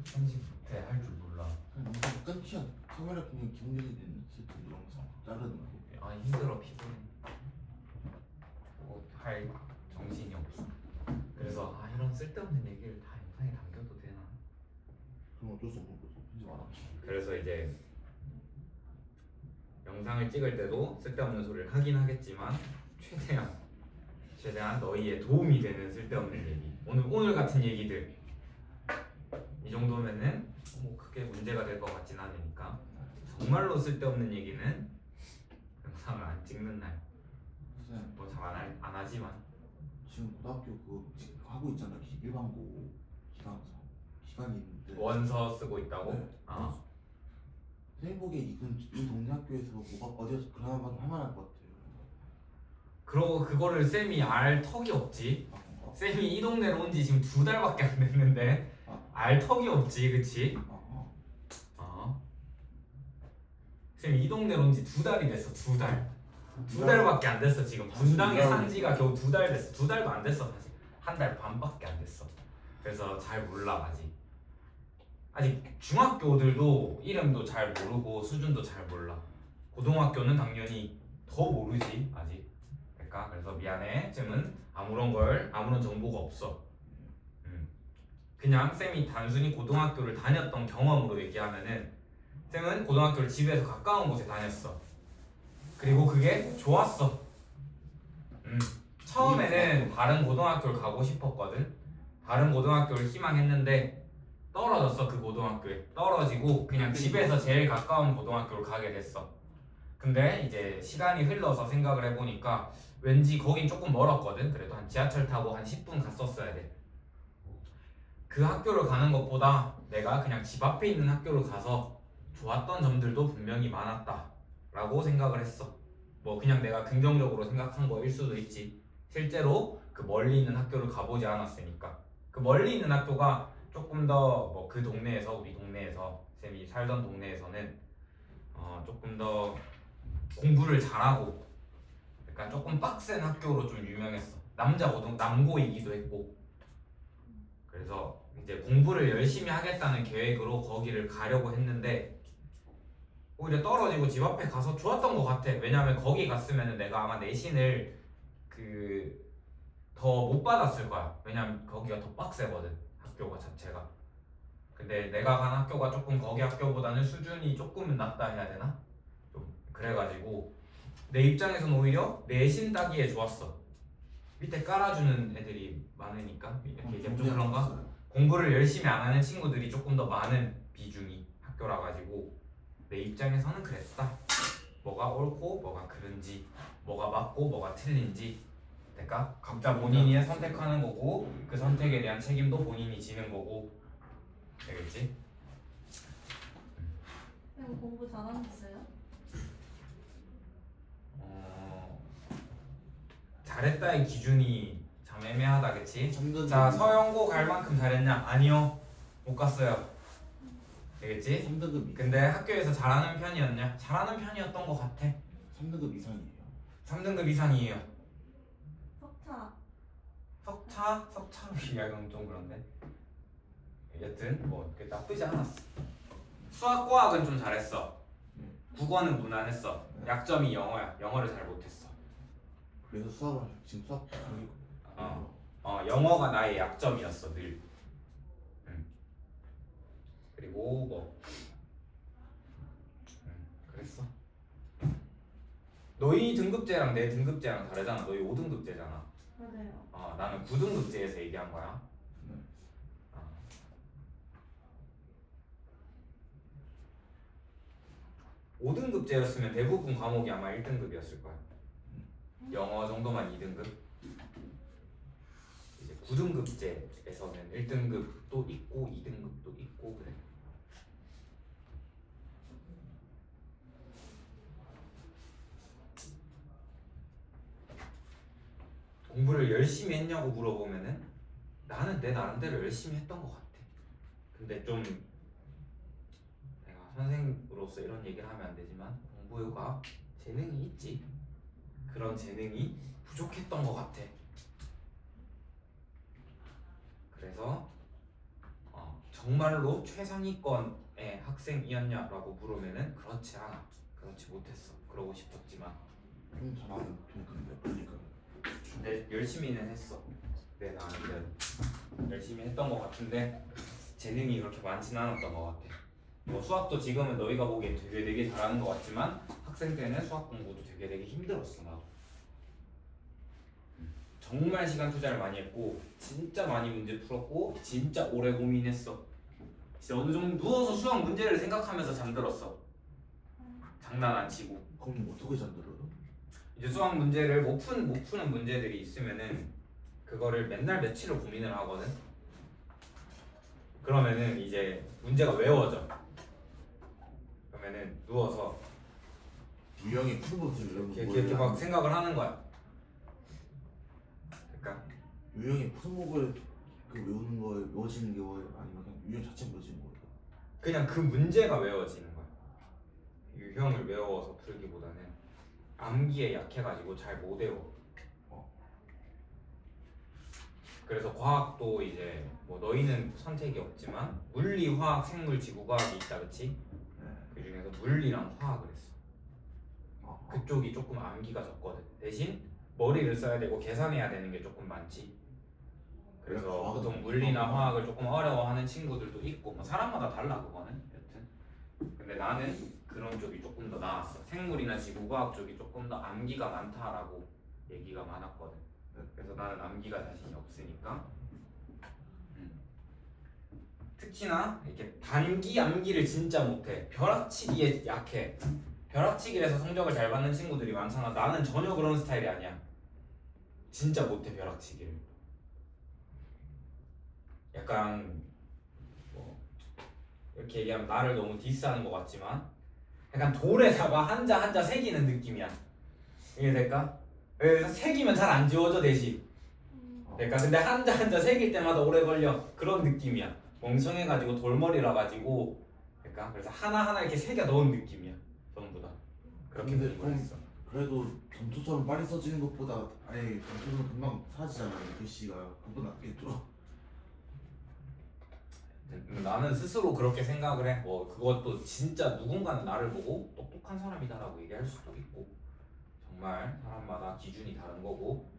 편집 못해. 할 줄 몰라. 영상 끊기야. 카메라 보면 기본적인 쓸때 영상 자르는 거. 아 힘들어 피곤해. 뭐 할 정신이 없어. 그래서 이런 쓸데없는 얘기를 다 영상에 담겨도 되나? 그럼 어쩔 수 없는 거죠. 편집 안 하면. 그래서 이제 영상을 찍을 때도 쓸데없는 소리를 하긴 하겠지만 최대한 너희의 도움이 되는 쓸데없는 얘기. 오늘 같은 얘기들 이 정도면은 뭐 크게 문제가 될 것 같진 않으니까. 정말로 쓸데없는 얘기는 영상을 안 찍는 날. 선생님, 뭐 잘 안 하지만. 지금 고등학교 그거 지금 하고 있잖아. 일반고 기간이 있는데. 원서 쓰고 있다고? 네. 아. 선생님 보기에 이 동네 학교에서 뭐가 어디서 그나마 좀 할만할 것 같아요. 그러고 그거를 쌤이 알 턱이 없지. 아, 그런가? 쌤이 이 동네로 온 지 지금 2달밖에 안 됐는데 알 턱이 없지, 그치? 쌤이 이 동네로 온 지 2달이 됐어. 2달. 2달밖에 안 됐어. 지금 분당에 산 지가 겨우 2달 됐어. 2달도 안 됐어. 사실 한 달 반밖에 안 됐어. 그래서 잘 몰라 아직 중학교들도 이름도 잘 모르고 수준도 잘 몰라. 고등학교는 당연히 더 모르지 아직. 그러니까 그래서 미안해. 쌤은 아무런 정보가 없어. 그냥 쌤이 단순히 고등학교를 다녔던 경험으로 얘기하면은 쌤은 고등학교를 집에서 가까운 곳에 다녔어. 그리고 그게 좋았어. 처음에는 다른 고등학교를 가고 싶었거든. 다른 고등학교를 희망했는데 떨어졌어. 그 고등학교에 떨어지고 그냥 집에서 제일 가까운 고등학교를 가게 됐어. 근데 이제 시간이 흘러서 생각을 해보니까 왠지 거긴 조금 멀었거든. 그래도 한 지하철 타고 한 10분 갔었어야 돼. 그 학교를 가는 것보다 내가 그냥 집 앞에 있는 학교를 가서 좋았던 점들도 분명히 많았다 라고 생각을 했어. 뭐 그냥 내가 긍정적으로 생각한 거일 수도 있지. 실제로 그 멀리 있는 학교를 가보지 않았으니까. 그 멀리 있는 학교가 조금 더 뭐 그 동네에서 우리 동네에서 쌤이 살던 동네에서는 조금 더 공부를 잘하고 약간 조금 빡센 학교로 좀 유명했어. 남고이기도 했고. 그래서 이제 공부를 열심히 하겠다는 계획으로 거기를 가려고 했는데 오히려 떨어지고 집 앞에 가서 좋았던 것 같아. 왜냐면 거기 갔으면 내가 아마 내신을 더 못 받았을 거야. 왜냐면 거기가 더 빡세거든. 학교가 자체가. 근데 내가 간 학교가 조금 거기 학교보다는 수준이 조금은 낮다 해야 되나? 좀 그래가지고 내 입장에서는 오히려 내신 따기에 좋았어. 밑에 깔아주는 애들이 많으니까 이렇게 좀 그런가? 공부를 열심히 안 하는 친구들이 조금 더 많은 비중이 학교라 가지고 내 입장에서는 그랬다. 뭐가 옳고 뭐가 그른지, 뭐가 맞고 뭐가 틀린지 그러니까 각자 본인이 선택하는 거고 그 선택에 대한 책임도 본인이 지는 거고 되겠지? 쌤 공부 잘하셨어요? 잘했다의 기준이 참 애매하다 그치? 3등급 자 서영고 갈 만큼 잘했냐? 아니요 못 갔어요 되겠지? 3등급 근데 학교에서 잘하는 편이었냐? 잘하는 편이었던 것 같아 3등급 이상이에요. 3등급 이상이에요 석차. 석차로 이야기하면 좀 그런데 여튼 뭐 나쁘지 않았어 수학과학은 좀 잘했어 국어는 무난했어 약점이 영어야 영어를 잘 못했어 그래서 수학을 지금 수학 저기 영어가 나의 약점이었어 늘 그리고 뭐 그랬어 너희 등급제랑 내 등급제랑 다르잖아 너희 5등급제잖아 맞아요. 나는 9등급제에서 얘기한 거야 네. 5등급제였으면 대부분 과목이 아마 1등급이었을 거야 영어 정도만 2등급 이제 9등급제에서는 1등급도 있고 2등급도 있고 그래 공부를 열심히 했냐고 물어보면은 나는 내 나름대로 열심히 했던 것 같아 근데 좀 내가 선생으로서 이런 얘기를 하면 안 되지만 공부가 재능이 있지 그런 재능이 부족했던 것 같아 그래서 정말로 최상위권의 학생이었냐라고 물으면은 그렇지 않아 그렇지 못했어 그러고 싶었지만 좀 잘하는 편인데 보니까 근데 열심히는 했어 내 나름대로 열심히 했던 것 같은데 재능이 그렇게 많지는 않았던 것 같아 뭐 수학도 지금은 너희가 보기엔 되게 잘하는 것 같지만 학생 때는 수학 공부도 되게 힘들었어 나도 정말 시간 투자를 많이 했고 진짜 많이 문제 풀었고 진짜 오래 고민했어 진짜 어느 정도 누워서 수학 문제를 생각하면서 잠들었어 장난 안 치고 그럼 어떻게 잠들어요? 이제 수학 문제를 못 푸는 문제들이 있으면은 그거를 맨날 며칠을 고민을 하거든. 그러면은 이제 문제가 외워져. 그러면은 누워서 유형의 푸른것을 이런 이렇게 막 생각을 하는 거야. 그러니까 유형의 푸른목을 그 외우는 거에 외워지는 게 뭐예요? 아니면 그냥 유형 자체 외워지는 거예요? 그냥 그 문제가 외워지는 거야. 유형을 외워서 풀기보다는 암기에 약해가지고 잘 못 외워. 그래서 과학도 이제 뭐 너희는 선택이 없지만 물리, 화학, 생물, 지구과학이 있다, 그치? 그 중에서 물리랑 화학을 했어. 그쪽이 조금 암기가 적거든. 대신 머리를 써야 되고 계산해야 되는 게 조금 많지. 그래서 보통 물리나 화학을 조금 어려워하는 친구들도 있고 뭐 사람마다 달라 그거는 여튼. 근데 나는 그런 쪽이 조금 더 나았어. 생물이나 지구과학 쪽이 조금 더 암기가 많다라고 얘기가 많았거든. 그래서 나는 암기가 자신이 없으니까 특히나 이렇게 단기 암기를 진짜 못해. 벼락치기에 약해. 벼락치기에서 성적을 잘 받는 친구들이 많잖아. 나는 전혀 그런 스타일이 아니야. 진짜 못해 벼락치기를. 약간 뭐 이렇게 얘기하면 나를 너무 디스하는 것 같지만 약간 돌에다가 한자 한자 새기는 느낌이야. 이해될까? 그래서 새기면 잘 안 지워져 대신. 그러니까 근데 한자 한자 새길 때마다 오래 걸려. 그런 느낌이야. 멍청해가지고 돌머리라 가지고 그러니까 그래서 하나하나 이렇게 새겨 넣은 느낌이야. 전부 다. 그렇게 근데 느낌을 했어. 그래도 점수처럼 빨리 써지는 것보다 아예 점수는 금방 사라지잖아요. 글씨가 그거 낫겠죠? 나는 스스로 그렇게 생각을 해. 뭐 그것도 진짜 누군가는 나를 보고 똑똑한 사람이다라고 얘기할 수도 있고 정말 사람마다 기준이 다른 거고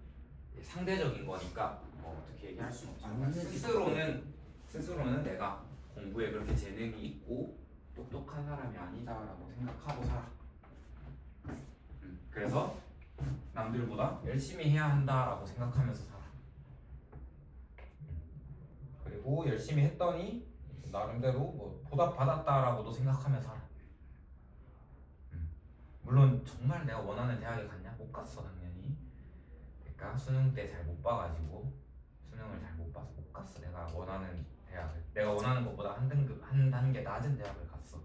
상대적인 거니까 뭐 어떻게 얘기할 수는 없지만 스스로는 내가 공부에 그렇게 재능이 있고 똑똑한 사람이 아니다라고 생각하고 살아. 그래서 남들보다 열심히 해야 한다라고 생각하면서 살아. 그리고 열심히 했더니 나름대로 뭐 보답받았다라고도 생각하면서 살아. 물론 정말 내가 원하는 대학에 갔냐? 못 갔어 당연히. 그러니까 수능 때 잘 못 봐가지고 수능을 잘 못 봐서 못 갔어. 내가 원하는 대학을, 내가 원하는 것보다 한 단계 낮은 대학을 갔어.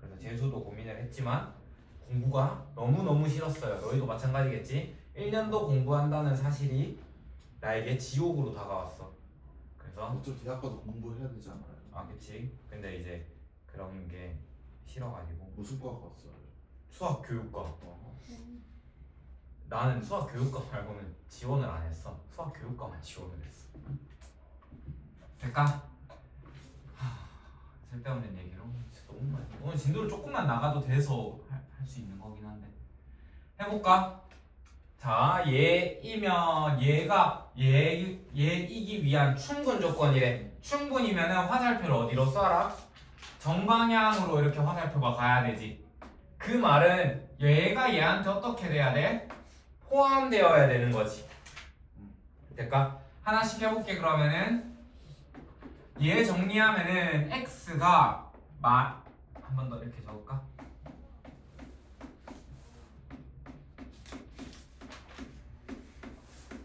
그래서 재수도 고민을 했지만 공부가 너무 싫었어요. 너희도 마찬가지겠지? 1년도 공부한다는 사실이 나에게 지옥으로 다가왔어. 그래서 어차피 대학 가도 공부해야 되잖아요. 아 그치. 근데 이제 그런 게 싫어가지고 무슨 과가 왔어요? 수학 교육과. 나는 수학 교육과 말고는 지원을 안 했어. 수학 교육과만 지원을 했어. 될까? 쓸데없는 얘기로 진짜 너무 많이. 오늘 진도를 조금만 나가도 돼서 할 수 있는 거긴 한데 해볼까? 자, 얘이면 얘가 얘이기 위한 충분 조건이래. 충분이면은 화살표를 어디로 쏴라? 정방향으로 이렇게 화살표가 가야 되지. 그 말은 얘가 얘한테 어떻게 돼야 돼? 포함되어야 되는 거지. 될까? 하나씩 해볼게. 그러면은 얘 정리하면은 x가 한 번 더 이렇게 적을까?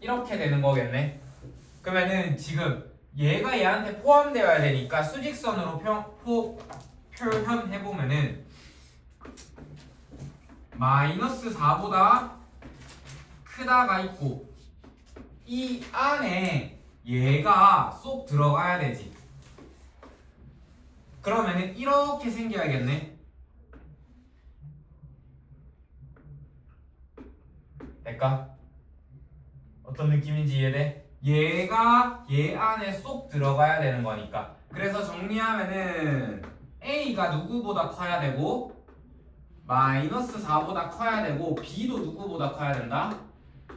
이렇게 되는 거겠네. 그러면은 지금 얘가 얘한테 포함되어야 되니까 수직선으로 표현해보면은 마이너스 4보다 크다가 있고 이 안에 얘가 쏙 들어가야 되지. 그러면은 이렇게 생겨야겠네. 될까? 어떤 느낌인지 이해돼? 얘가 얘 안에 쏙 들어가야 되는 거니까. 그래서 정리하면은 A가 누구보다 커야 되고 마이너스 4보다 커야 되고 B도 누구보다 커야 된다?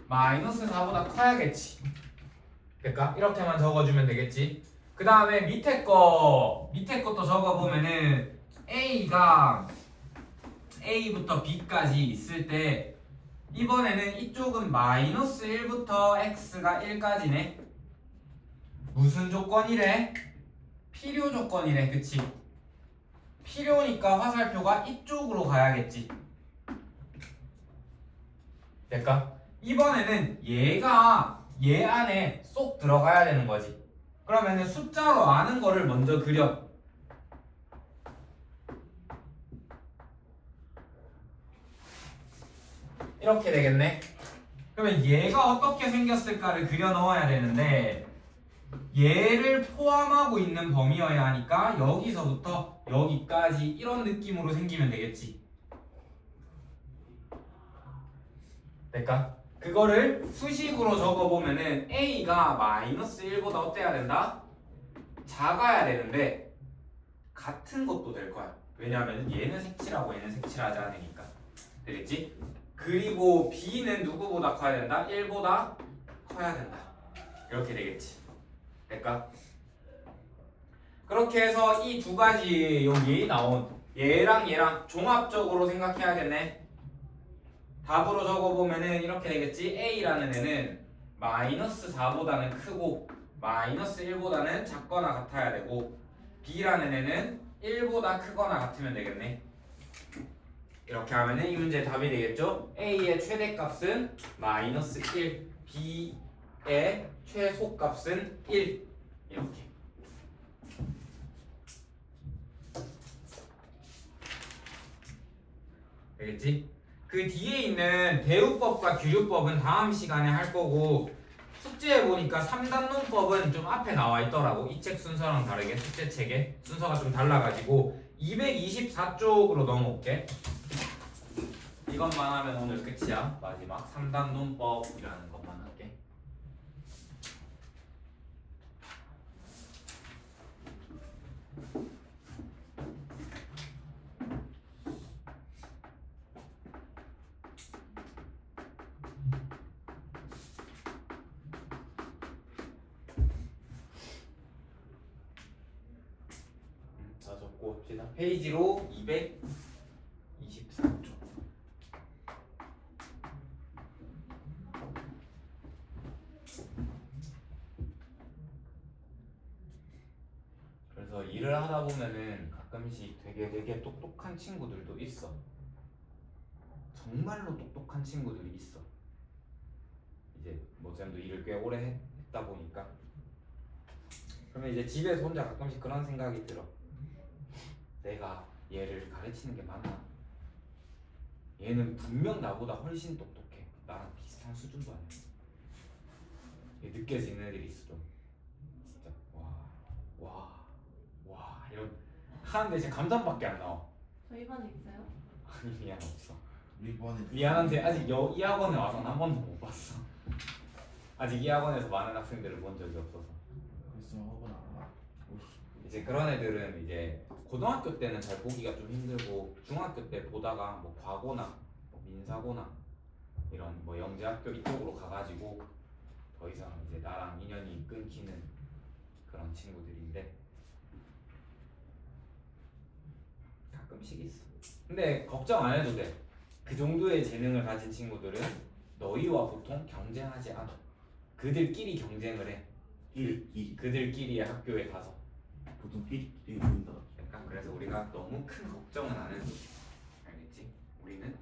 마이너스 4보다 커야겠지. 그러니까 이렇게만 적어주면 되겠지. 그 다음에 밑에 것도 적어보면은 A부터 B까지 있을 때 이번에는 이쪽은 마이너스 1부터 x가 1까지네. 무슨 조건이래? 필요 조건이래. 그치? 필요니까 화살표가 이쪽으로 가야겠지. 될까? 이번에는 얘가 얘 안에 쏙 들어가야 되는 거지. 그러면은 숫자로 아는 거를 먼저 그려. 이렇게 되겠네. 그러면 얘가 어떻게 생겼을까를 그려 넣어야 되는데 얘를 포함하고 있는 범위여야 하니까 여기서부터 여기까지 이런 느낌으로 생기면 되겠지. 될까? 그거를 수식으로 적어보면은 A가 마이너스 1보다 어때야 된다? 작아야 되는데 같은 것도 될 거야. 왜냐하면 얘는 색칠하고 얘는 색칠하지 않으니까. 되겠지? 그리고 B는 누구보다 커야 된다? 1보다 커야 된다. 이렇게 되겠지. 될까? 그렇게 해서 이 두 가지 여기 나온 얘랑 얘랑 종합적으로 생각해야겠네. 답으로 적어보면은 이렇게 되겠지. A라는 애는 마이너스 4보다는 크고 마이너스 1보다는 작거나 같아야 되고 B라는 애는 1보다 크거나 같으면 되겠네. 이렇게 하면은 이 문제의 답이 되겠죠. A의 최대값은 마이너스 1, B의 최소값은 1. 이렇게. 되겠지? 그 뒤에 있는 대우법과 규류법은 다음 시간에 할 거고 숙제에 보니까 3단 논법은 좀 앞에 나와 있더라고. 이 책 순서랑 다르게 숙제 책에 순서가 좀 달라가지고 224쪽으로 넘어올게. 이것만 하면 오늘 끝이야. 마지막 3단 논법이라는 것만 할게. 다 적고 봅시다. 페이지로 224쪽. 그래서 일을 하다 보면은 가끔씩 되게 똑똑한 친구들도 있어. 정말로 똑똑한 친구들이 있어. 이제 쌤도 일을 꽤 오래 했다 보니까. 그러면 이제 집에서 혼자 가끔씩 그런 생각이 들어. 내가 얘를 가르치는 게 맞나? 얘는 분명 나보다 훨씬 똑똑해. 나랑 비슷한 수준도 아니야. 이게 느껴지는 애들이 있어 좀. 진짜 와 이런 하는데 지금 감탄밖에 안 나와. 저희 반에 있어요? 아니 미안 없어. 우리 반에 미안한데 아직 이 학원에 와서 한 번도 못 봤어. 아직 이 학원에서 많은 학생들을 본 적이 없어서. 글쎄 학원 안 가. 이제 그런 애들은 이제 고등학교 때는 잘 보기가 좀 힘들고 중학교 때 보다가 뭐 과고나 뭐 민사고나 이런 뭐 영재학교 이쪽으로 가가지고 더 이상 이제 나랑 인연이 끊기는 그런 친구들인데 가끔씩 있어. 근데 걱정 안 해도 돼. 그 정도의 재능을 가진 친구들은 너희와 보통 경쟁하지 않아. 그들끼리 경쟁을 해. 끼리 그들끼리의 학교에 가서. 보통 끼리끼리 보인다. 그러니까 그래서 우리가 너무 큰 걱정은 안 해도 돼. 알겠지? 우리는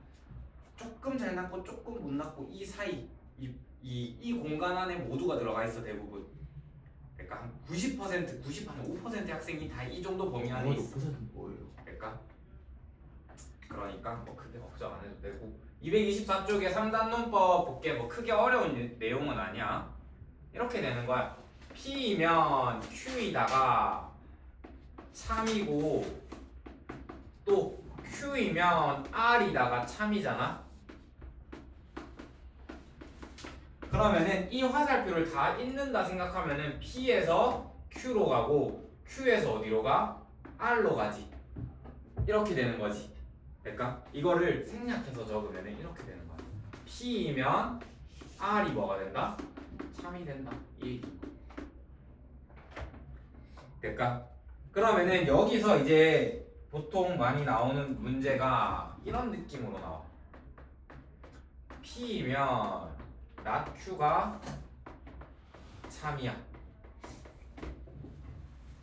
조금 잘났고 조금 못났고 이 사이 이 공간 안에 모두가 들어가 있어 대부분. 그러니까 한 90%, 95%의 학생이 다 이 정도 범위 안에 있어. 5%는 뭐예요? 그러니까 뭐 크게 걱정 안 해도 되고 224쪽에 3단 논법 볼게 뭐 크게 어려운 내용은 아니야. 이렇게 되는 거야. P이면 Q이다가 참이고 또 Q이면 R이다가 참이잖아. 그러면은 이 화살표를 다 잇는다 생각하면은 P에서 Q로 가고 Q에서 어디로 가? R로 가지. 이렇게 되는 거지. 그러니까 이거를 생략해서 적으면은 이렇게 되는 거야. P이면 R이 뭐가 된다? 참이 된다. 이 그러니까 그러면은 여기서 이제 보통 많이 나오는 문제가 이런 느낌으로 나와. P이면 not Q가 참이야.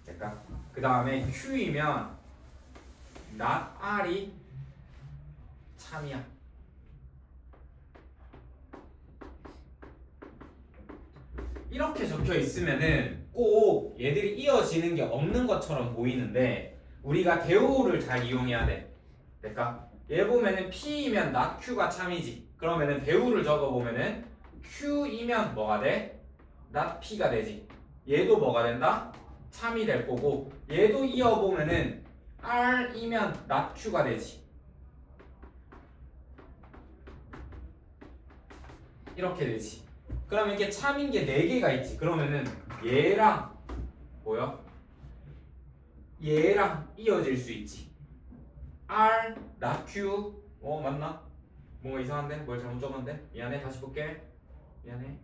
그러니까 그 다음에 Q이면 not R이 참이야. 이렇게 적혀 있으면은 꼭 얘들이 이어지는 게 없는 것처럼 보이는데 우리가 대우를 잘 이용해야 돼. 그러니까 얘 보면은 P이면 not Q가 참이지. 그러면은 대우를 적어 보면은 Q이면 뭐가 돼? not P가 되지. 얘도 뭐가 된다? 참이 될 거고 얘도 이어 보면은 R이면 not Q가 되지. 이렇게 되지. 그러면 이게 참인 게 4개가 있지. 그러면은 얘랑 뭐야? 얘랑 이어질 수 있지. R, not Q. 맞나? 뭔가 이상한데? 뭘 잘못 적었는데? 미안해. 다시 볼게. 미안해.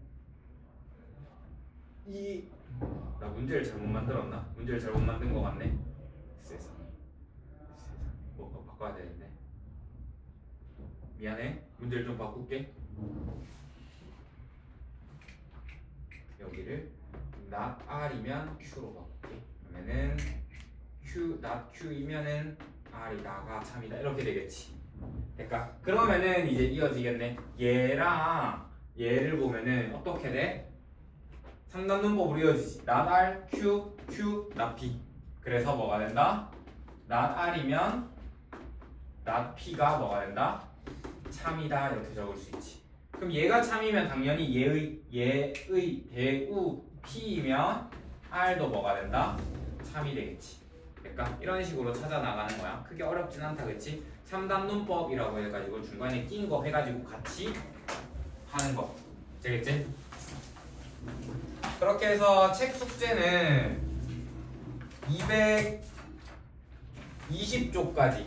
나 문제를 잘못 만들었나? 문제를 잘못 만든 거 같네. 세상에. 뭐가 바꿔야 되겠네. 미안해. 문제를 좀 바꿀게. 여기를 not R이면 Q로 바꿀게. 그러면은 Q, not Q이면은 R이다가 참이다 이렇게 되겠지. 그러니까 그러면은 이제 이어지겠네. 얘랑 얘를 보면은 어떻게 돼? 3단 논법으로 이어지지. not R, Q, Q, not P. 그래서 뭐가 된다? not R이면 not P가 뭐가 된다? 참이다 이렇게 적을 수 있지. 그럼 얘가 참이면 당연히 얘의 대우 P이면 R도 뭐가 된다? 참이 되겠지. 그러니까 이런 식으로 찾아 나가는 거야. 크게 어렵진 않다, 그렇지? 3단 논법이라고 해가지고 중간에 낀 거 해가지고 같이 하는 거, 되겠지? 그렇게 해서 책 숙제는 220쪽까지.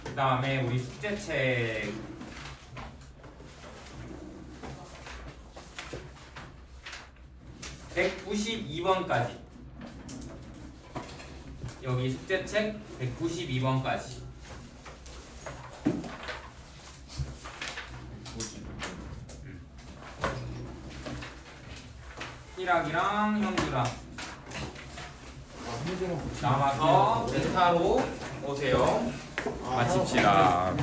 그 다음에 우리 숙제책 192번까지. 여기 숙제책 192번까지. 1학이랑 형규랑 남아서 2타로 오세요. 마칩시다.